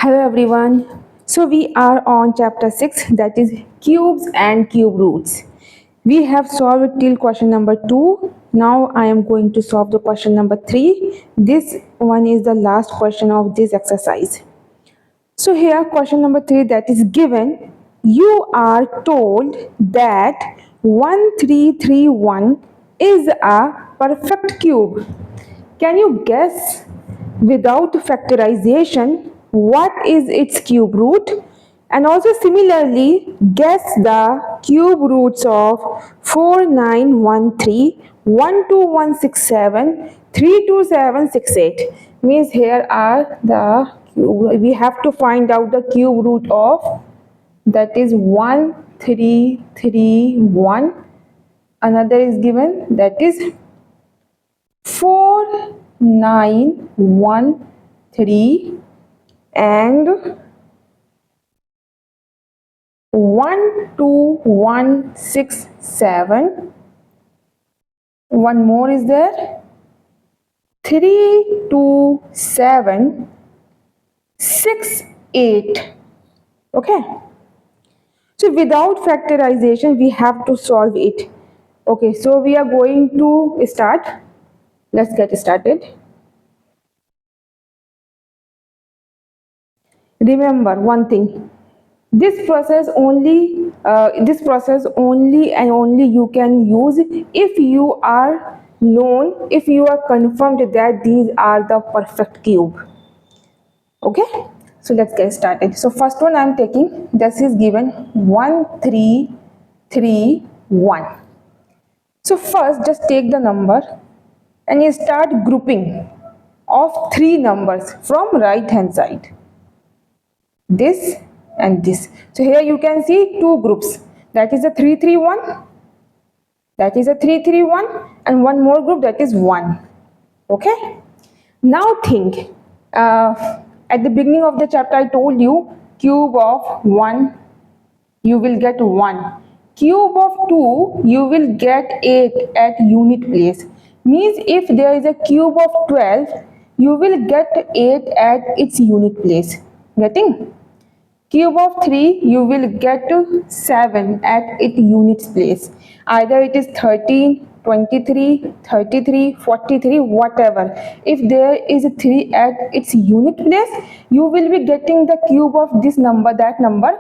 Hello everyone. So we are on chapter 6, that is cubes and cube roots. We have solved till question number 2. Now I am going to solve the question number 3. This one is the last question of this exercise. So here question number 3, that is given. You are told that 1331 is a perfect cube. Can you guess without factorization what is its cube root? And also similarly guess the cube roots of 4913, 12167, 32768. Means here are the cube. We have to find out the cube root of, that is 1331. Another is given, that is 4913 and 12167. One more is there, 32768. Okay, so without factorization we have to solve it. Okay, so we are going to start. Let's get started. Remember one thing, this process only and only you can use if you are known, if you are confirmed that these are the perfect cube. Okay, so let's get started. So first one I am taking, this is given 1331. So first just take the number and you start grouping of 3 numbers from right hand side, this and this. So here you can see 2 groups, that is a 331, that is a 331, and one more group, that is 1. Okay, now think, at the beginning of the chapter I told you cube of 1 you will get 1, cube of 2 you will get 8 at unit place. Means if there is a cube of 12 you will get 8 at its unit place. Getting? Cube of 3 you will get to 7 at its units place. Either it is 13, 23, 33, 43, whatever. If there is 3 at its unit place, you will be getting the cube of this number, that number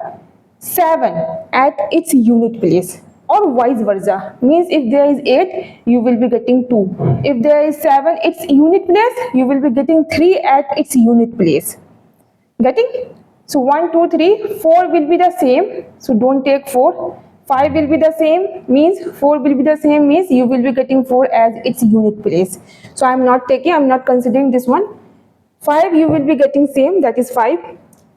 7 at its unit place, or vice versa. Means if there is 8 you will be getting 2, if there is 7 its unit place you will be getting 3 at its unit place. Getting? So 1, 2, 3, 4 will be the same, so don't take 4. 5 will be the same, means 4 will be the same, means you will be getting 4 as its unit place. So I am not considering this one. 5 you will be getting same, that is 5.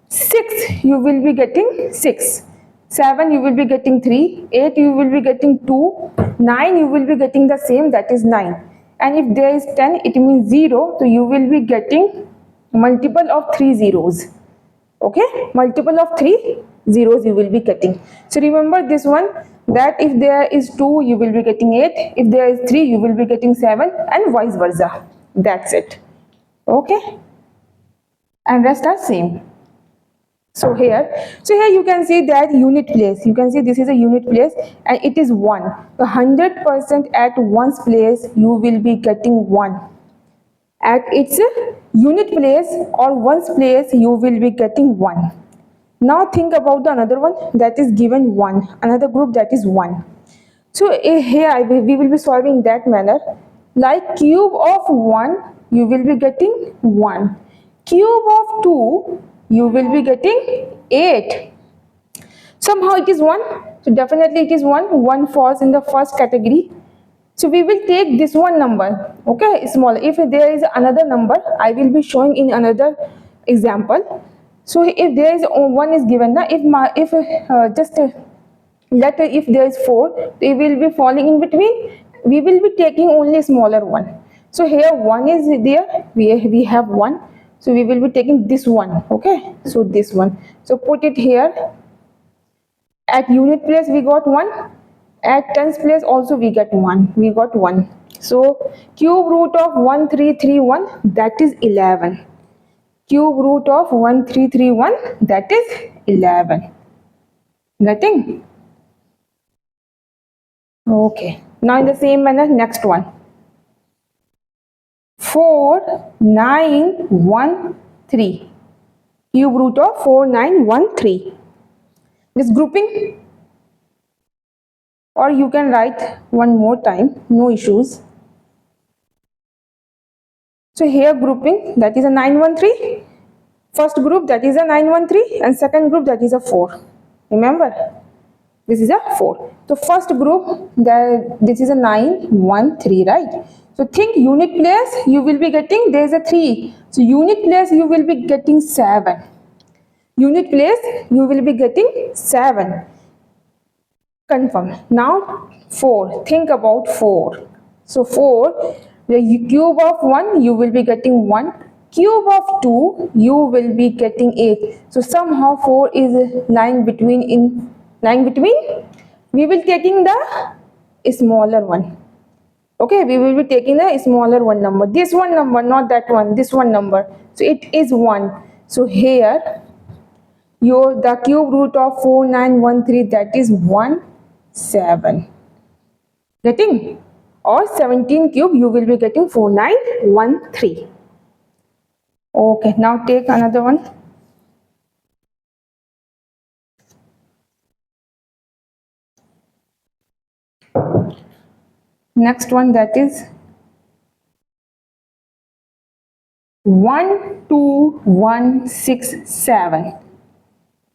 6 you will be getting 6. 7 you will be getting 3. 8 you will be getting 2. 9 you will be getting the same, that is 9. And if there is 10 it means 0, so you will be getting multiple of 3 zeros. Okay, multiple of 3 zeros you will be getting. So remember this one, that if there is 2 you will be getting 8, if there is 3 you will be getting 7, and vice versa. That's it. Okay, and rest are same. So here you can see that unit place, you can see this is a unit place and it is 1. 100% at one's place you will be getting 1. At its unit place or one's place you will be getting 1. Now think about the another one, that is given 1, another group, that is 1. So here we will be solving that manner, like cube of 1 you will be getting 1, cube of 2 you will be getting 8. Somehow it is 1, so definitely it is 1 falls in the first category. So we will take this one number, okay, small. If there is another number, I will be showing in another example. So if there is 1 is given, now if there is 4, they will be falling in between. We will be taking only smaller one. So here 1 is there, we have 1. So we will be taking this one, okay. So this one. So put it here. At unit place we got 1. At tens place also we got 1. So cube root of 1331, that is 11. Cube root of 1331, that is 11. Getting? Okay. Now in the same manner, next one. 4913. Cube root of 4913. This grouping, or you can write one more time, no issues. So here grouping, that is a 913. First group, that is a 913, and second group, that is a 4. Remember, this is a 4. So first group, this is a 913, right? So think unit place, you will be getting, there is a 3. So unit place, you will be getting 7. Unit place, you will be getting 7. Confirm. Now 4. Think about 4. So 4, the cube of 1, you will be getting 1. Cube of 2, you will be getting 8. So somehow 4 is lying between. We will taking the smaller one. Okay, we will be taking the smaller one number. This one number, not that one. This one number. So it is 1. So here, the cube root of 4913, that is 17. Getting? Or 17 cube, you will be getting 4913. Okay, now take another one. Next one, that is 12167.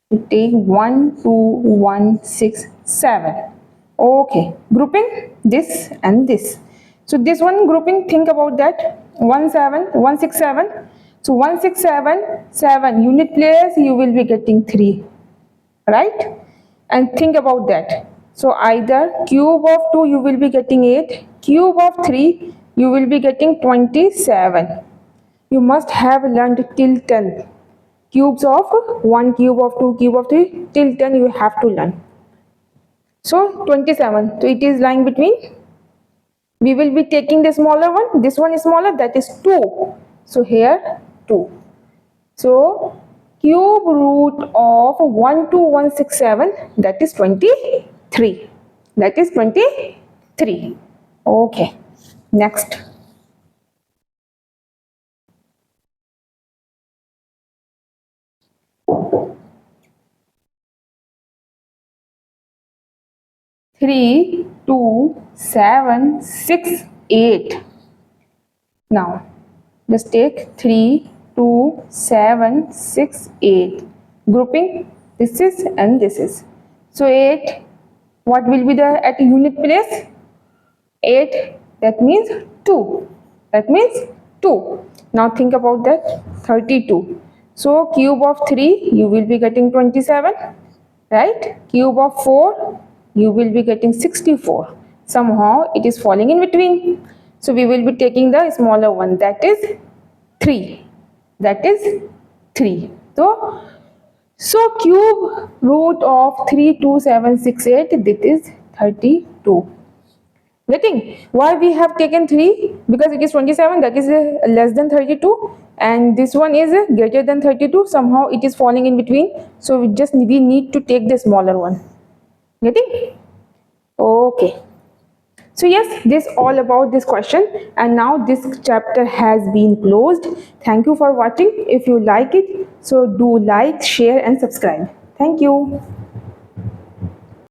You take 12167. Okay, grouping this and this. So this one grouping, think about that. 167. So 1677 unit place, you will be getting 3, right? And think about that. So either cube of 2, you will be getting 8. Cube of 3, you will be getting 27. You must have learned till 10. Cubes of 1, cube of 2, cube of 3, till 10 you have to learn. So 27. So it is lying between. We will be taking the smaller one. This one is smaller, that is 2. So here 2. So cube root of 12167, that is 23. That is 23. Okay. Next. Three, 2, 7, 6, 8. Now, just take 3, 2, 7, 6, 8. Grouping, this is and this is. So 8, what will be the at unit place? 8, that means 2. That means 2. Now think about that. 32. So cube of 3, you will be getting 27. Right? Cube of 4, you will be getting 64. Somehow it is falling in between. So we will be taking the smaller one, that is 3. That is 3. So cube root of 32768, this is 32. Getting? Why we have taken 3? Because it is 27, that is less than 32, and this one is greater than 32. Somehow it is falling in between. So we need to take the smaller one. Getting? Okay. So yes, this all about this question, and now this chapter has been closed. Thank you for watching. If you like it, so do like, share and subscribe. Thank you.